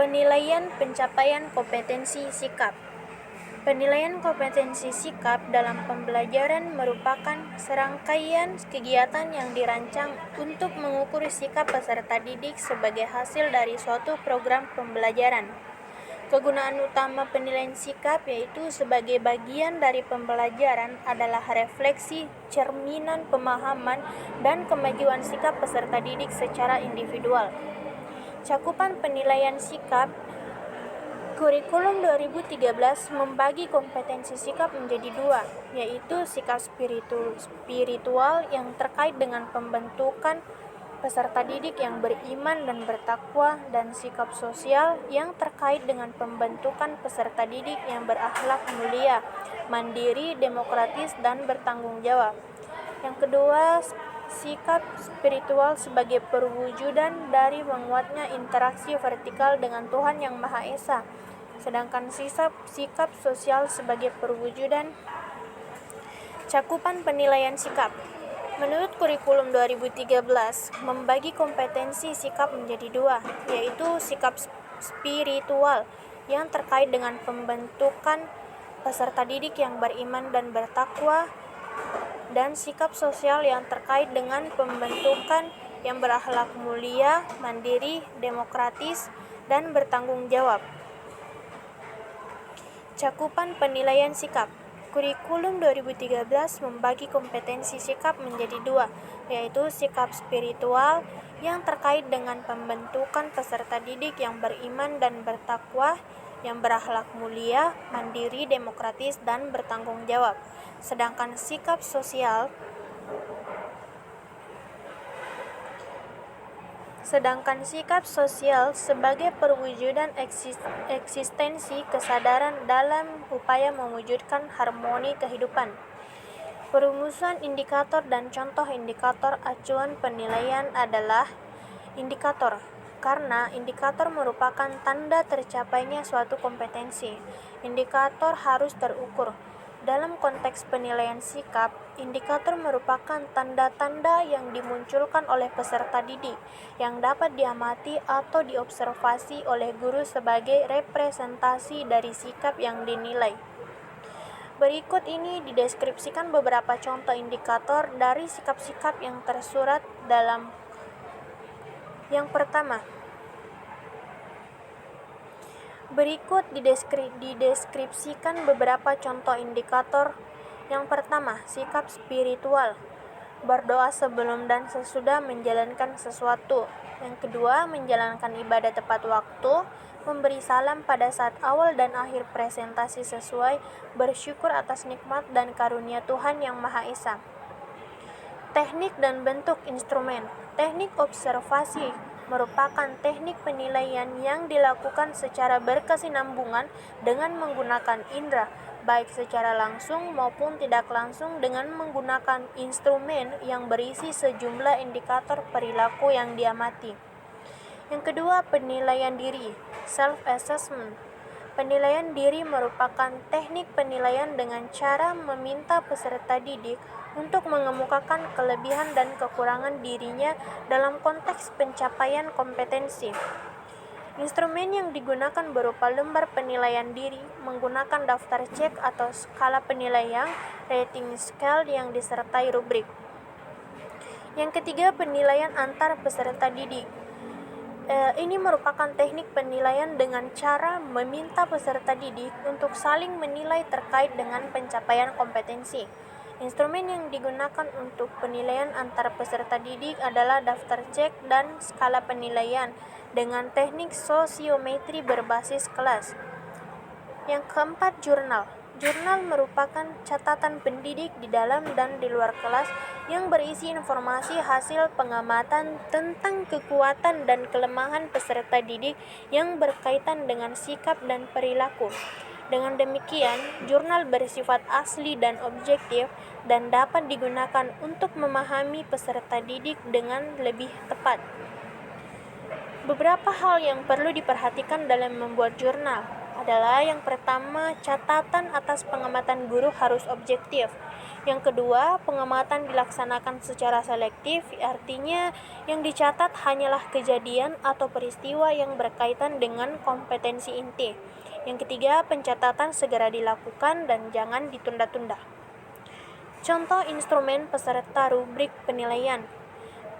Penilaian pencapaian kompetensi sikap. Penilaian kompetensi sikap dalam pembelajaran merupakan serangkaian kegiatan yang dirancang untuk mengukur sikap peserta didik sebagai hasil dari suatu program pembelajaran. Kegunaan utama penilaian sikap yaitu sebagai bagian dari pembelajaran adalah refleksi, cerminan pemahaman, dan kemajuan sikap peserta didik secara individual. Cakupan penilaian sikap. Kurikulum 2013 membagi kompetensi sikap menjadi dua, yaitu sikap spiritual yang terkait dengan pembentukan peserta didik yang beriman dan bertakwa, dan sikap sosial yang terkait dengan pembentukan peserta didik yang berakhlak mulia, mandiri, demokratis, dan bertanggung jawab. Yang kedua, sikap spiritual sebagai perwujudan dari menguatnya interaksi vertikal dengan Tuhan Yang Maha Esa. Sedangkan sikap sosial sebagai perwujudan. Cakupan penilaian sikap. Menurut kurikulum 2013, membagi kompetensi sikap menjadi dua, yaitu sikap spiritual yang terkait dengan pembentukan peserta didik yang beriman dan bertakwa, dan sikap sosial yang terkait dengan pembentukan yang berakhlak mulia, mandiri, demokratis, dan bertanggung jawab. Cakupan penilaian sikap. Kurikulum 2013 membagi kompetensi sikap menjadi dua, yaitu sikap spiritual yang terkait dengan pembentukan peserta didik yang beriman dan bertakwa, yang berakhlak mulia, mandiri, demokratis, dan bertanggung jawab. Sedangkan sikap sosial sebagai perwujudan eksistensi kesadaran dalam upaya mewujudkan harmoni kehidupan. Perumusan indikator dan contoh indikator acuan penilaian adalah indikator, karena indikator merupakan tanda tercapainya suatu kompetensi. Indikator harus terukur. Dalam konteks penilaian sikap, indikator merupakan tanda-tanda yang dimunculkan oleh peserta didik yang dapat diamati atau diobservasi oleh guru sebagai representasi dari sikap yang dinilai. Berikut ini dideskripsikan beberapa contoh indikator dari sikap-sikap yang tersurat dalam. Yang pertama, berikut dideskripsikan beberapa contoh indikator. Yang pertama, sikap spiritual, berdoa sebelum dan sesudah menjalankan sesuatu. Yang kedua, menjalankan ibadah tepat waktu, memberi salam pada saat awal dan akhir presentasi sesuai, bersyukur atas nikmat dan karunia Tuhan Yang Maha Esa. Teknik dan bentuk instrumen. Teknik observasi merupakan teknik penilaian yang dilakukan secara berkesinambungan dengan menggunakan indera, baik secara langsung maupun tidak langsung, dengan menggunakan instrumen yang berisi sejumlah indikator perilaku yang diamati. Yang kedua, penilaian diri, self-assessment. Penilaian diri merupakan teknik penilaian dengan cara meminta peserta didik untuk mengemukakan kelebihan dan kekurangan dirinya dalam konteks pencapaian kompetensi. Instrumen yang digunakan berupa lembar penilaian diri, menggunakan daftar cek atau skala penilaian, rating scale yang disertai rubrik. Yang ketiga, penilaian antar peserta didik. Ini merupakan teknik penilaian dengan cara meminta peserta didik untuk saling menilai terkait dengan pencapaian kompetensi. Instrumen yang digunakan untuk penilaian antar peserta didik adalah daftar cek dan skala penilaian dengan teknik sosiometri berbasis kelas. Yang keempat, jurnal. Jurnal merupakan catatan pendidik di dalam dan di luar kelas yang berisi informasi hasil pengamatan tentang kekuatan dan kelemahan peserta didik yang berkaitan dengan sikap dan perilaku. Dengan demikian, jurnal bersifat asli dan objektif dan dapat digunakan untuk memahami peserta didik dengan lebih tepat. Beberapa hal yang perlu diperhatikan dalam membuat jurnal adalah yang pertama, catatan atas pengamatan guru harus objektif. Yang kedua, pengamatan dilaksanakan secara selektif, artinya yang dicatat hanyalah kejadian atau peristiwa yang berkaitan dengan kompetensi inti. Yang ketiga, pencatatan segera dilakukan dan jangan ditunda-tunda. Contoh instrumen peserta rubrik penilaian.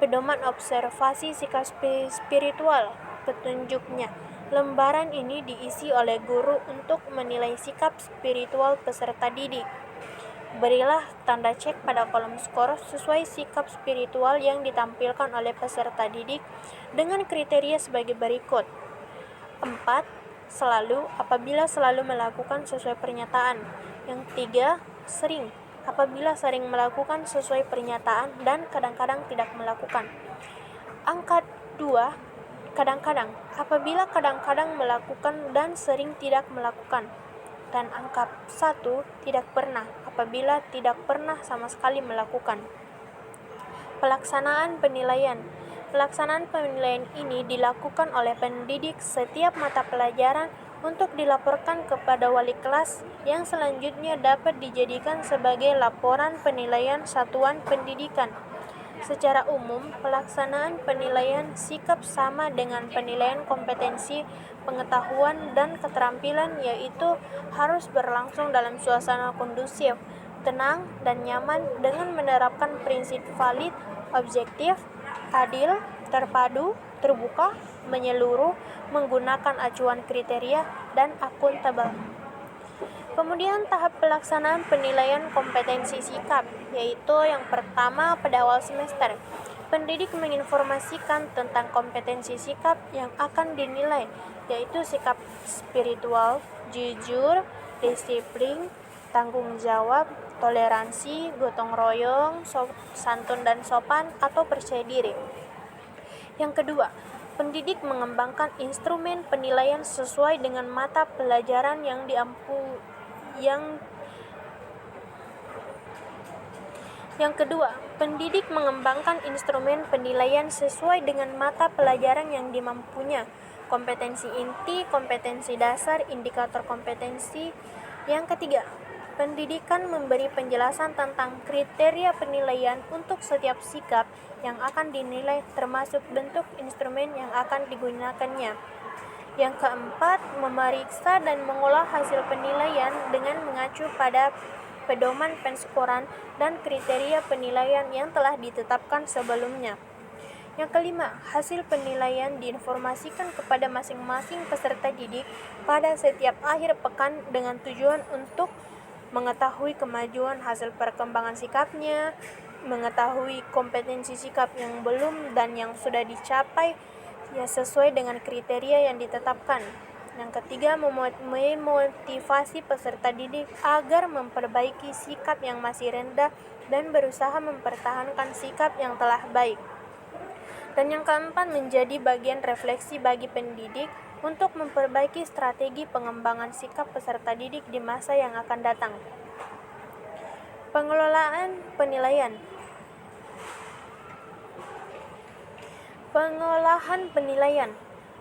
Pedoman observasi sikap spiritual. Petunjuknya, lembaran ini diisi oleh guru untuk menilai sikap spiritual peserta didik. Berilah tanda cek pada kolom skor sesuai sikap spiritual yang ditampilkan oleh peserta didik dengan kriteria sebagai berikut. 4. Apabila selalu melakukan sesuai pernyataan. Yang 3. Sering, apabila sering melakukan sesuai pernyataan dan kadang-kadang tidak melakukan. Angka 2. Kadang-kadang, apabila kadang-kadang melakukan dan sering tidak melakukan. Dan angka 1. Tidak pernah, apabila tidak pernah sama sekali melakukan. Pelaksanaan penilaian. Pelaksanaan penilaian ini dilakukan oleh pendidik setiap mata pelajaran untuk dilaporkan kepada wali kelas yang selanjutnya dapat dijadikan sebagai laporan penilaian satuan pendidikan. Secara umum, pelaksanaan penilaian sikap sama dengan penilaian kompetensi, pengetahuan, dan keterampilan, yaitu harus berlangsung dalam suasana kondusif, tenang, dan nyaman dengan menerapkan prinsip valid, objektif, adil, terpadu, terbuka, menyeluruh, menggunakan acuan kriteria, dan akuntabel. Kemudian tahap pelaksanaan penilaian kompetensi sikap, yaitu yang pertama pada awal semester. Pendidik menginformasikan tentang kompetensi sikap yang akan dinilai, yaitu sikap spiritual, jujur, disiplin, tanggung jawab, toleransi, gotong royong, santun dan sopan, atau percaya diri. Yang kedua, pendidik mengembangkan instrumen penilaian sesuai dengan mata pelajaran Yang kedua, pendidik mengembangkan instrumen penilaian sesuai dengan mata pelajaran yang dimampunya. Kompetensi inti, kompetensi dasar, indikator kompetensi. Yang ketiga, pendidikan memberi penjelasan tentang kriteria penilaian untuk setiap sikap yang akan dinilai termasuk bentuk instrumen yang akan digunakannya. Yang keempat, memeriksa dan mengolah hasil penilaian dengan mengacu pada pedoman penskoran dan kriteria penilaian yang telah ditetapkan sebelumnya. Yang kelima, hasil penilaian diinformasikan kepada masing-masing peserta didik pada setiap akhir pekan dengan tujuan untuk mengetahui kemajuan hasil perkembangan sikapnya, mengetahui kompetensi sikap yang belum dan yang sudah dicapai ya sesuai dengan kriteria yang ditetapkan. Yang ketiga, memotivasi peserta didik agar memperbaiki sikap yang masih rendah dan berusaha mempertahankan sikap yang telah baik. Dan yang keempat, menjadi bagian refleksi bagi pendidik untuk memperbaiki strategi pengembangan sikap peserta didik di masa yang akan datang. Pengelolaan penilaian. Pengolahan penilaian.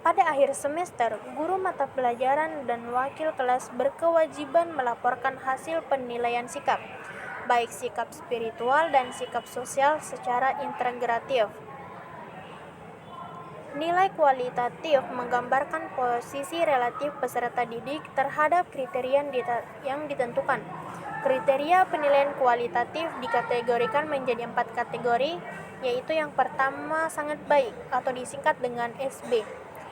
Pada akhir semester, guru mata pelajaran dan wakil kelas berkewajiban melaporkan hasil penilaian sikap, baik sikap spiritual dan sikap sosial secara integratif. Nilai kualitatif menggambarkan posisi relatif peserta didik terhadap kriteria yang ditentukan. Kriteria penilaian kualitatif dikategorikan menjadi 4 kategori, yaitu yang pertama sangat baik atau disingkat dengan SB.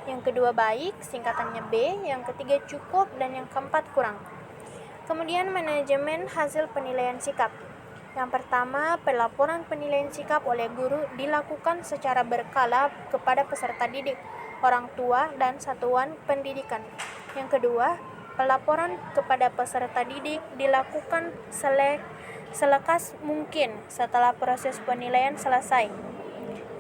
Yang kedua baik, singkatannya B. Yang ketiga cukup, dan yang keempat kurang. Kemudian manajemen hasil penilaian sikap. Yang pertama, pelaporan penilaian sikap oleh guru dilakukan secara berkala kepada peserta didik, orang tua, dan satuan pendidikan. Yang kedua, pelaporan kepada peserta didik dilakukan selekas mungkin setelah proses penilaian selesai.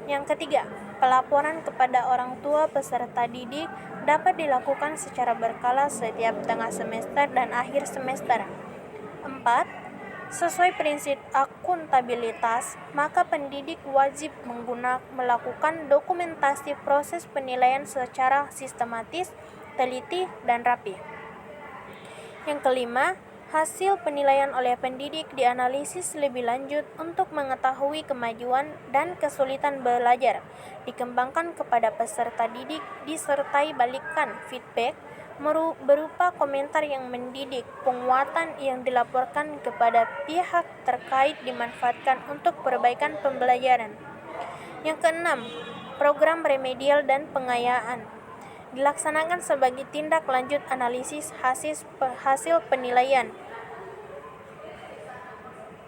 Yang ketiga, pelaporan kepada orang tua peserta didik dapat dilakukan secara berkala setiap tengah semester dan akhir semester. 4. Sesuai prinsip akuntabilitas, maka pendidik wajib melakukan dokumentasi proses penilaian secara sistematis, teliti, dan rapi. Yang kelima, hasil penilaian oleh pendidik dianalisis lebih lanjut untuk mengetahui kemajuan dan kesulitan belajar, dikembangkan kepada peserta didik, disertai balikan feedback berupa komentar yang mendidik. Penguatan yang dilaporkan kepada pihak terkait dimanfaatkan untuk perbaikan pembelajaran. Yang keenam, program remedial dan pengayaan dilaksanakan sebagai tindak lanjut analisis hasil penilaian